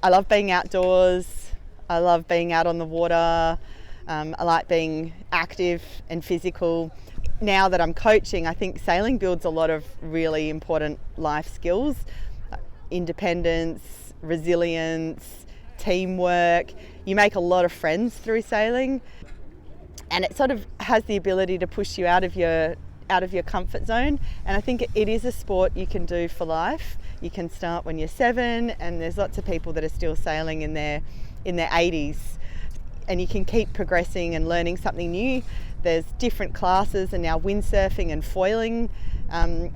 I love being outdoors, I love being out on the water, I like being active and physical. Now that I'm coaching, I think sailing builds a lot of really important life skills: independence, resilience, teamwork. You make a lot of friends through sailing, and it sort of has the ability to push you out of your comfort zone. And I think it is a sport you can do for life. You can start when you're 7, and there's lots of people that are still sailing in their 80s, and you can keep progressing and learning something new. There's different classes, and now windsurfing and foiling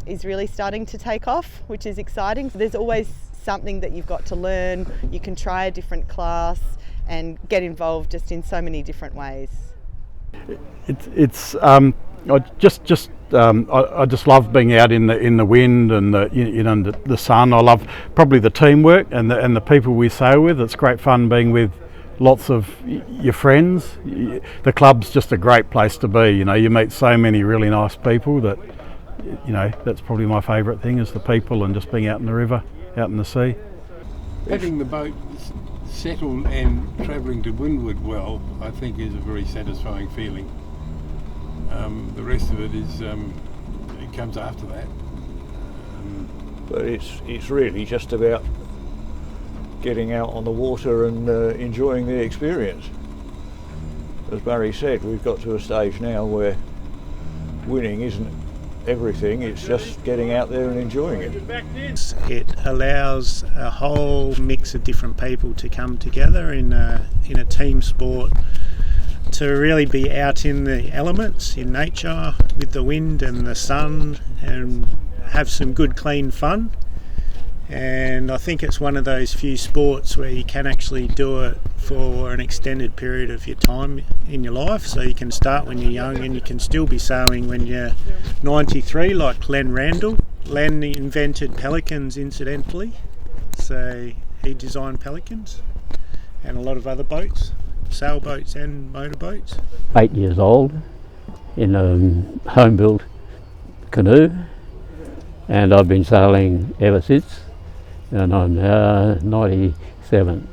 is really starting to take off, which is exciting. So there's always something that you've got to learn. You can try a different class and get involved just in so many different ways. I just love being out in the wind and the sun. I love probably the teamwork and the people we sail with. It's great fun being with lots of your friends. The club's just a great place to be. You meet so many really nice people that that's probably my favourite thing, is the people and just being out in the river, out in the sea. Having the boat settled and travelling to windward well, I think, is a very satisfying feeling. The rest of it is it comes after that. But it's really just about getting out on the water and enjoying the experience. As Barry said, we've got to a stage now where winning isn't everything, it's just getting out there and enjoying it. It allows a whole mix of different people to come together in a team sport, to really be out in the elements, in nature, with the wind and the sun, and have some good clean fun. And I think it's one of those few sports where you can actually do it for an extended period of your time in your life. So you can start when you're young and you can still be sailing when you're 93, like Len Randall. Len invented pelicans, incidentally, so he designed pelicans and a lot of other boats, sailboats and motorboats. 8 years old in a home-built canoe, and I've been sailing ever since, and I'm now 97.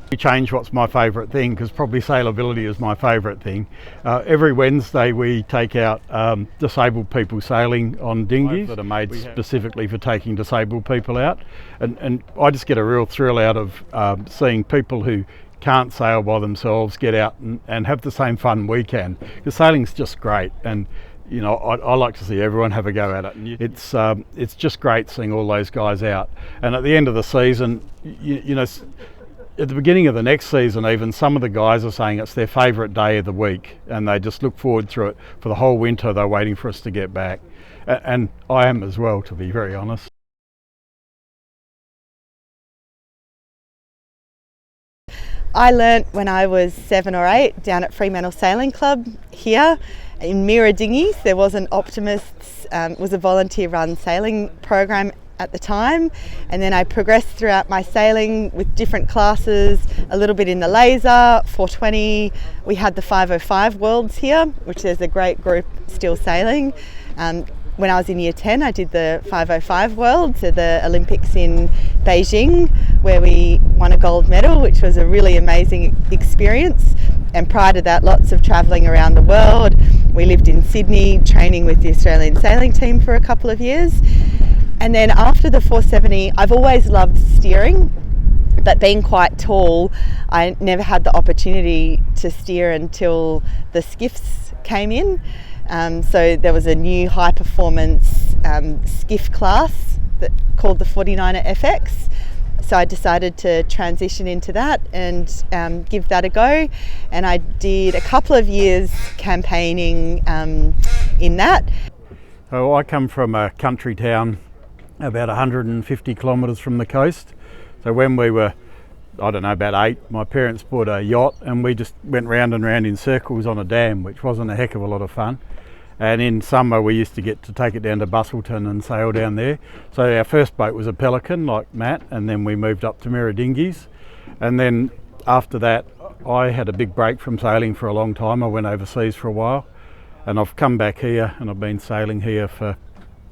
We change what's my favourite thing, because probably sailability is my favourite thing. Every Wednesday we take out disabled people sailing on dinghies that are made specifically for taking disabled people out, and I just get a real thrill out of seeing people who can't sail by themselves get out and have the same fun we can, because sailing's just great. And I like to see everyone have a go at it, and it's just great seeing all those guys out. And at the end of the season, at the beginning of the next season even, some of the guys are saying it's their favourite day of the week, and they just look forward to it for the whole winter. They're waiting for us to get back, and I am as well, to be very honest. I learnt when I was 7 or 8 down at Fremantle Sailing Club here in Mira dinghies. There wasn't Optimists, it was a volunteer run sailing program at the time, and then I progressed throughout my sailing with different classes, a little bit in the laser, 420. We had the 505 Worlds here, which there's a great group still sailing. When I was in year 10, I did the 505 Worlds at the Olympics in Beijing, where we won a gold medal, which was a really amazing experience. And prior to that, lots of travelling around the world. We lived in Sydney, training with the Australian sailing team for a couple of years. And then after the 470, I've always loved steering, but being quite tall, I never had the opportunity to steer until the skiffs came in. So there was a new high performance skiff class called the 49er FX. So I decided to transition into that and give that a go. And I did a couple of years campaigning in that. So I come from a country town about 150 kilometres from the coast. So when we were, about 8, my parents bought a yacht, and we just went round and round in circles on a dam, which wasn't a heck of a lot of fun. And in summer we used to get to take it down to Busselton and sail down there. So our first boat was a Pelican like Matt, and then we moved up to Mira dinghies. And then after that I had a big break from sailing for a long time. I went overseas for a while, and I've come back here, and I've been sailing here for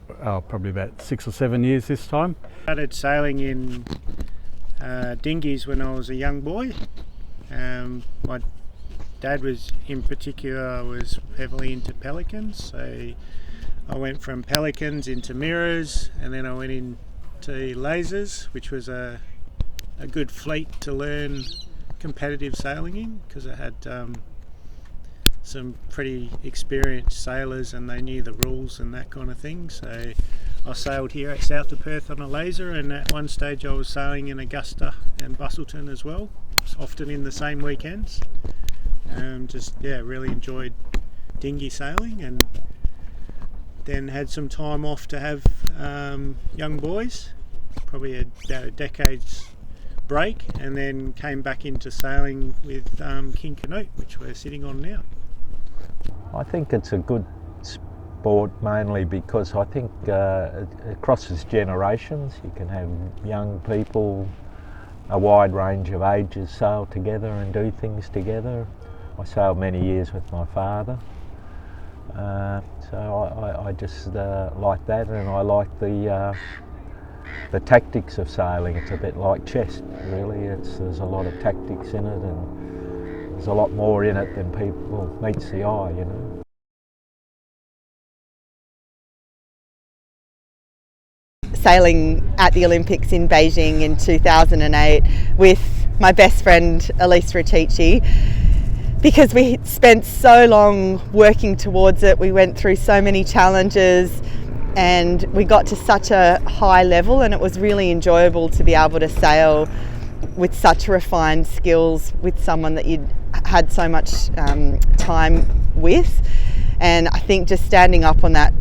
probably about 6 or 7 years this time. Started sailing in dinghies when I was a young boy. My dad was heavily into pelicans, so I went from pelicans into mirrors, and then I went into lasers, which was a good fleet to learn competitive sailing in, because it had some pretty experienced sailors and they knew the rules and that kind of thing. So I sailed here at south of Perth on a laser, and at one stage I was sailing in Augusta and Busselton as well, often in the same weekends. Really enjoyed dinghy sailing, and then had some time off to have young boys, probably about a decade's break, and then came back into sailing with King Canute, which we're sitting on now. I think it's a good sport mainly because I think it crosses generations. You can have young people, a wide range of ages, sail together and do things together. I sailed many years with my father, so I just like that, and I like the tactics of sailing. It's a bit like chess, really. There's a lot of tactics in it, and there's a lot more in it than people meets the eye, you know. Sailing at the Olympics in Beijing in 2008 with my best friend Elise Retici, because we spent so long working towards it. We went through so many challenges and we got to such a high level, and it was really enjoyable to be able to sail with such refined skills with someone that you'd had so much time with. And I think just standing up on that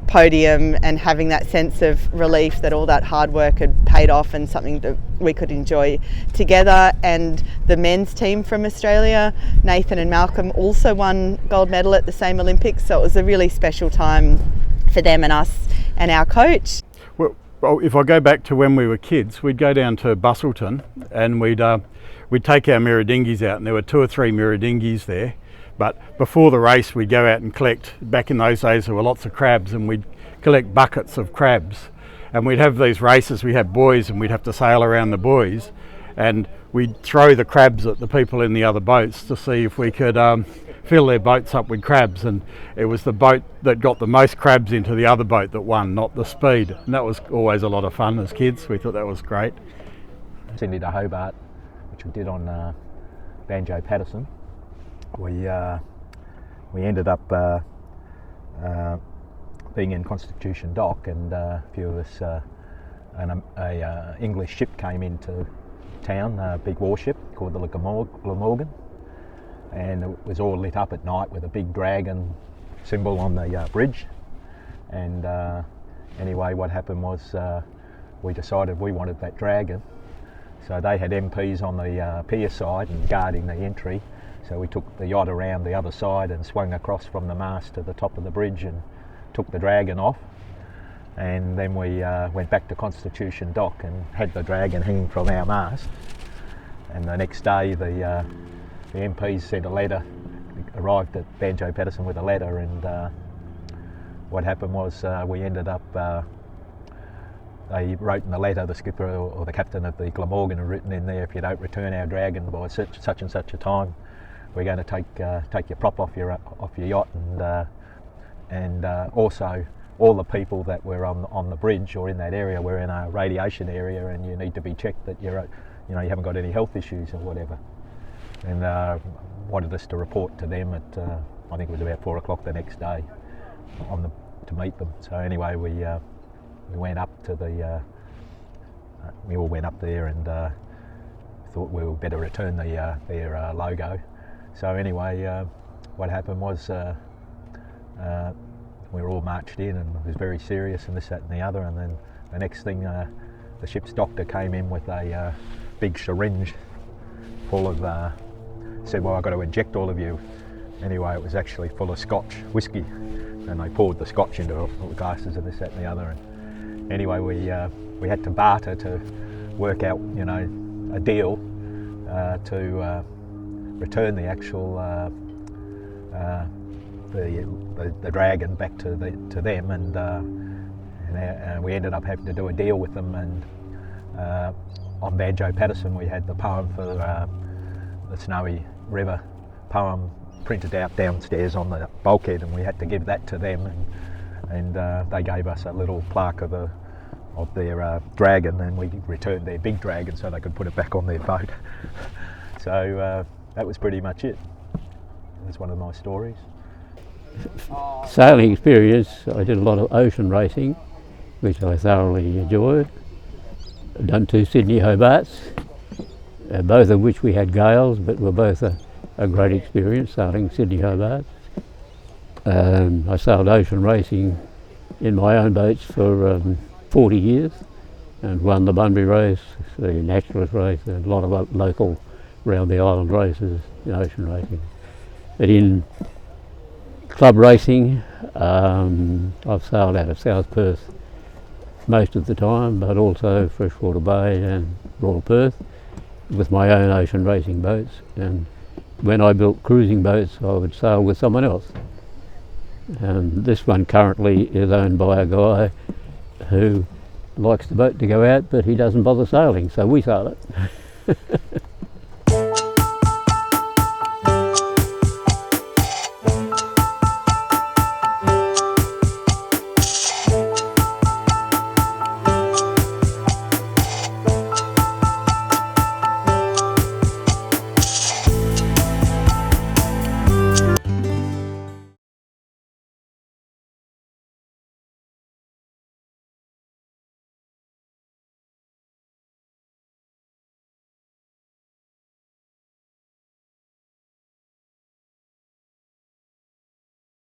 podium and having that sense of relief that all that hard work had paid off and something that we could enjoy together. And the men's team from Australia, Nathan and Malcolm, also won gold medal at the same Olympics, so it was a really special time for them and us and our coach. Well, if I go back to when we were kids, we'd go down to Busselton and we'd take our mirror dinghies out, and there were 2 or 3 mirror dinghies there. But before the race, we'd go out and collect. Back in those days, there were lots of crabs, and we'd collect buckets of crabs. And we'd have these races. We'd have buoys, and we'd have to sail around the buoys, and we'd throw the crabs at the people in the other boats to see if we could fill their boats up with crabs. And it was the boat that got the most crabs into the other boat that won, not the speed. And that was always a lot of fun as kids. We thought that was great. Sydney to Hobart, which we did on Banjo Patterson. We ended up being in Constitution Dock, and a few of us, an English ship came into town, a big warship called the Glamorgan, and it was all lit up at night with a big dragon symbol on the bridge. And anyway, what happened was we decided we wanted that dragon, so they had MPs on the pier side and guarding the entry. So we took the yacht around the other side and swung across from the mast to the top of the bridge and took the dragon off. And then we went back to Constitution Dock and had the dragon hanging from our mast. And the next day the MPs sent a letter, arrived at Banjo Patterson with a letter, and what happened was we ended up, they wrote in the letter, the skipper or the captain of the Glamorgan had written in there, if you don't return our dragon by such and such a time, we're going to take your prop off your yacht, and also all the people that were on the bridge or in that area were in a radiation area, and you need to be checked that you haven't got any health issues or whatever. And wanted us to report to them at I think it was about 4 o'clock the next day to meet them. So anyway, we went up to we all went up there and thought we would better return their logo. So anyway, what happened was we were all marched in, and it was very serious and this, that and the other, and then the next thing the ship's doctor came in with a big syringe full of, said, well, I've got to inject all of you. Anyway, it was actually full of Scotch whiskey, and they poured the Scotch into all the glasses and this, that and the other. And anyway, we had to barter to work out, a deal to return the actual the dragon back to them, And we ended up having to do a deal with them, and on Banjo Patterson we had the poem for the Snowy River poem printed out downstairs on the bulkhead, and we had to give that to them, and they gave us a little plaque of their dragon, and we returned their big dragon so they could put it back on their boat. So that was pretty much it. That's one of my stories. Sailing experience, I did a lot of ocean racing, which I thoroughly enjoyed. I've done 2 Sydney Hobarts, both of which we had gales, but were both a great experience sailing Sydney Hobarts. I sailed ocean racing in my own boats for 40 years and won the Bunbury race, the naturalist race, and a lot of local round the island races in ocean racing. But in club racing, I've sailed out of South Perth most of the time, but also Freshwater Bay and Royal Perth with my own ocean racing boats. And when I built cruising boats, I would sail with someone else. And this one currently is owned by a guy who likes the boat to go out, but he doesn't bother sailing, so we sail it.